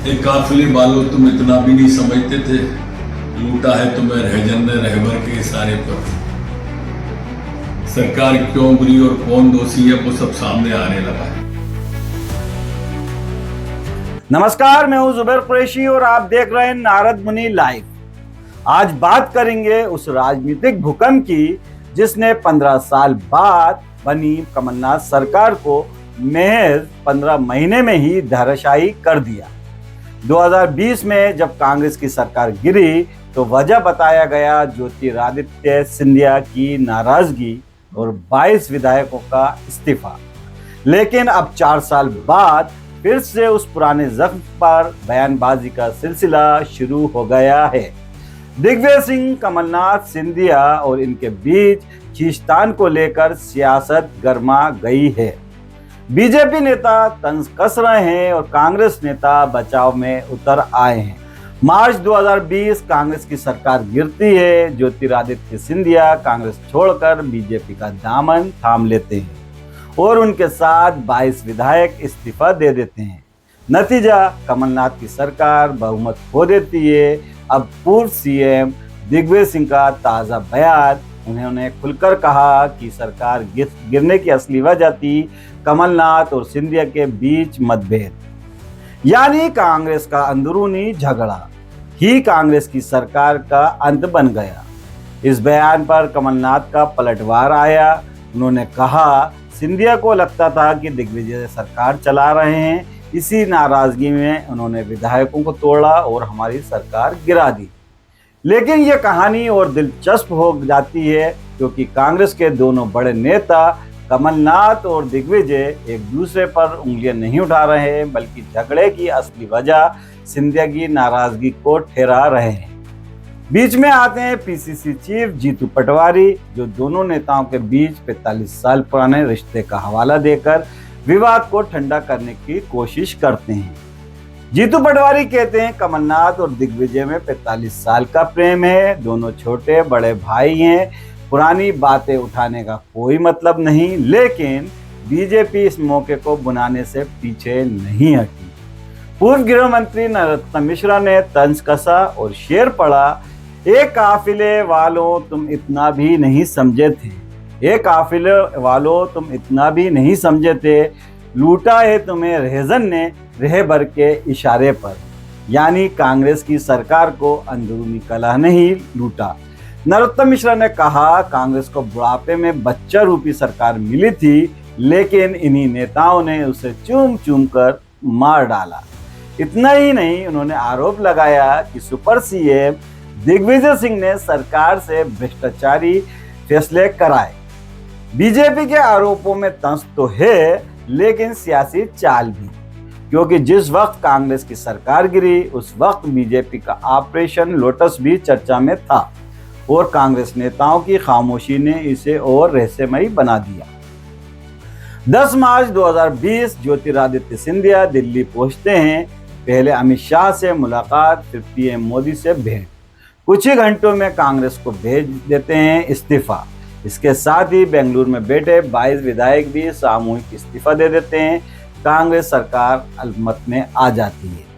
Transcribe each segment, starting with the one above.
एक काफिले वालों तुम इतना भी नहीं समझते थे, लूटा है तुम्हें रहजन रहबर के इशारे पर। सरकार क्यों बुरी और कौन दोषी है वो सब सामने आने लगा है। नमस्कार, मैं हूं जुबैर कुरैशी और आप देख रहे हैं नारद मुनि लाइव। आज बात करेंगे उस राजनीतिक भूकंप की जिसने 15 साल बाद बनी कमलनाथ सरकार को महज 15 महीने में ही धराशायी कर दिया। 2020 में जब कांग्रेस की सरकार गिरी तो वजह बताया गया ज्योतिरादित्य सिंधिया की नाराजगी और 22 विधायकों का इस्तीफा। लेकिन अब 4 साल बाद फिर से उस पुराने जख्म पर बयानबाजी का सिलसिला शुरू हो गया है। दिग्विजय सिंह, कमलनाथ, सिंधिया और इनके बीच खींचतान को लेकर सियासत गर्मा गई है। बीजेपी नेता तंज कस रहे हैं और कांग्रेस नेता बचाव में उतर आए हैं। मार्च 2020 कांग्रेस की सरकार गिरती है। ज्योतिरादित्य सिंधिया कांग्रेस छोड़कर बीजेपी का दामन थाम लेते हैं और उनके साथ 22 विधायक इस्तीफा दे देते हैं। नतीजा, कमलनाथ की सरकार बहुमत खो देती है। अब पूर्व सीएम दिग्विजय सिंह का ताज़ा बयान, उन्होंने खुलकर कहा कि सरकार गिरने की असली वजह थी कमलनाथ और सिंधिया के बीच मतभेद, यानी कांग्रेस का अंदरूनी झगड़ा ही कांग्रेस की सरकार का अंत बन गया। इस बयान पर कमलनाथ का पलटवार आया। उन्होंने कहा, सिंधिया को लगता था कि दिग्विजय सरकार चला रहे हैं, इसी नाराजगी में उन्होंने विधायकों को तोड़ा और हमारी सरकार गिरा दी। लेकिन ये कहानी और दिलचस्प हो जाती है क्योंकि कांग्रेस के दोनों बड़े नेता कमलनाथ और दिग्विजय एक दूसरे पर उंगलियां नहीं उठा रहे हैं, बल्कि झगड़े की असली वजह सिंधिया की नाराजगी को ठहरा रहे हैं। बीच में आते हैं पीसीसी चीफ जीतू पटवारी, जो दोनों नेताओं के बीच 45 साल पुराने रिश्ते का हवाला देकर विवाद को ठंडा करने की कोशिश करते हैं। जीतू पटवारी कहते हैं, कमलनाथ और दिग्विजय में 45 साल का प्रेम है, दोनों छोटे बड़े भाई हैं, पुरानी बातें उठाने का कोई मतलब नहीं। लेकिन बीजेपी इस मौके को बुनाने से पीछे नहीं हटी। पूर्व गृह मंत्री नरोत्तम मिश्रा ने तंज कसा और शेर पड़ा, एक काफिले वालों तुम इतना भी नहीं समझे थे, एक काफिले वालों तुम इतना भी नहीं समझे थे, लूटा है तुम्हें रहजन ने रहबर के इशारे पर। यानी कांग्रेस की सरकार को अंदरूनी कलह ने ही लूटा। नरोत्तम मिश्रा ने कहा, कांग्रेस को बुढ़ापे में बच्चा रूपी सरकार मिली थी, लेकिन इन्हीं नेताओं ने उसे चूम चूम कर मार डाला। इतना ही नहीं, उन्होंने आरोप लगाया कि सुपर सीएम दिग्विजय सिंह ने सरकार से भ्रष्टाचारी फैसले कराए। बीजेपी के आरोपों में तंज तो है, लेकिन सियासी चाल भी, क्योंकि जिस वक्त कांग्रेस की सरकार गिरी उस वक्त बीजेपी का ऑपरेशन लोटस भी चर्चा में था और कांग्रेस नेताओं की खामोशी ने इसे और रहस्यमयी बना दिया। 10 मार्च 2020 ज्योतिरादित्य सिंधिया दिल्ली पहुंचते हैं। पहले अमित शाह से मुलाकात, फिर पीएम मोदी से भेंट। कुछ ही घंटों में कांग्रेस को भेज देते हैं इस्तीफा। इसके साथ ही बेंगलुरु में बैठे 22 विधायक भी सामूहिक इस्तीफा दे देते हैं। कांग्रेस सरकार अलमत में आ जाती है।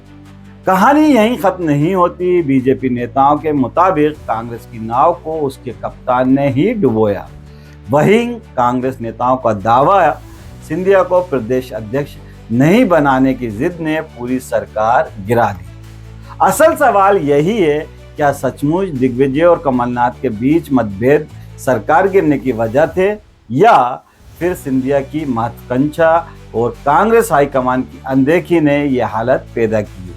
कहानी यहीं खत्म नहीं होती। बीजेपी नेताओं के मुताबिक कांग्रेस की नाव को उसके कप्तान ने ही डुबोया। वहीं कांग्रेस नेताओं का दावा, सिंधिया को प्रदेश अध्यक्ष नहीं बनाने की जिद ने पूरी सरकार गिरा दी। असल सवाल यही है, क्या सचमुच दिग्विजय और कमलनाथ के बीच मतभेद सरकार गिरने की वजह थे, या फिर सिंधिया की महत्वाकांक्षा और कांग्रेस हाईकमान की अनदेखी ने यह हालत पैदा की?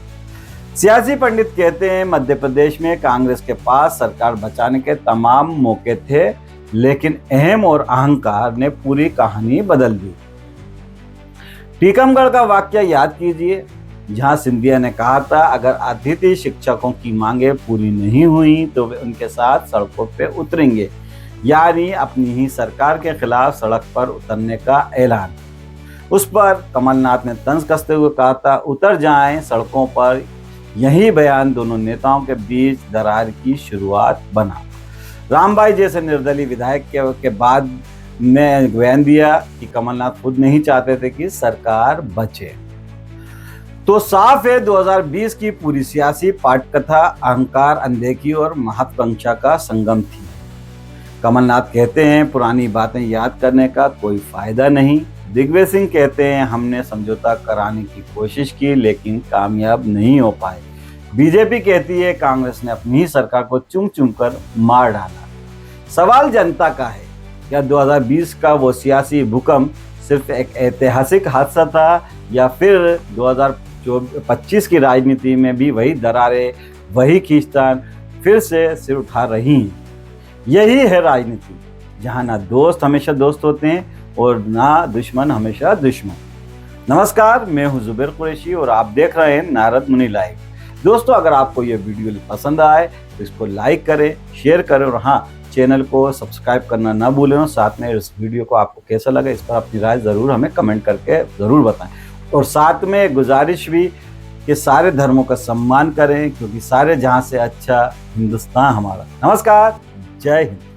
सियासी पंडित कहते हैं, मध्य प्रदेश में कांग्रेस के पास सरकार बचाने के तमाम मौके थे, लेकिन अहम और अहंकार ने पूरी कहानी बदल दी। टीकमगढ़ का वाकया याद कीजिए, जहां सिंधिया ने कहा था, अगर अतिथि शिक्षकों की मांगे पूरी नहीं हुई तो वे उनके साथ सड़कों पे उतरेंगे, यानी अपनी ही सरकार के खिलाफ सड़क पर उतरने का ऐलान। उस पर कमलनाथ ने तंज कसते हुए कहा था, उतर जाएं सड़कों पर। यही बयान दोनों नेताओं के बीच दरार की शुरुआत बना। रामबाई जैसे निर्दलीय विधायक के बाद में बयान दिया कि कमलनाथ खुद नहीं चाहते थे कि सरकार बचे। तो साफ है 2020 की पूरी सियासी पाठकथा अहंकार, अनदेखी और महत्वाकांक्षा का संगम थी। कमलनाथ कहते हैं पुरानी बातें याद करने का कोई फायदा नहीं। दिग्विजय सिंह कहते हैं हमने समझौता कराने की कोशिश की लेकिन कामयाब नहीं हो पाए। बीजेपी कहती है कांग्रेस ने अपनी ही सरकार को चुम चुम कर मार डाला। सवाल जनता का है, क्या 2020 का वो सियासी भूकंप सिर्फ एक ऐतिहासिक हादसा था या फिर 2025 की राजनीति में भी वही दरारें, वही खींचतान फिर से सिर उठा रही हैं? यही है राजनीति, जहां ना दोस्त हमेशा दोस्त होते हैं और ना दुश्मन हमेशा दुश्मन। नमस्कार, मैं हूं जुबैर कुरैशी और आप देख रहे हैं नारद मुनि लाइव। दोस्तों, अगर आपको ये वीडियो पसंद आए तो इसको लाइक करें, शेयर करें और हाँ, चैनल को सब्सक्राइब करना ना भूलें। और साथ में इस वीडियो को आपको कैसा लगा इस पर अपनी राय ज़रूर हमें कमेंट करके ज़रूर बताएं। और साथ में गुजारिश भी कि सारे धर्मों का सम्मान करें, क्योंकि सारे जहां से अच्छा हिंदुस्तान हमारा। नमस्कार, जय हिंद।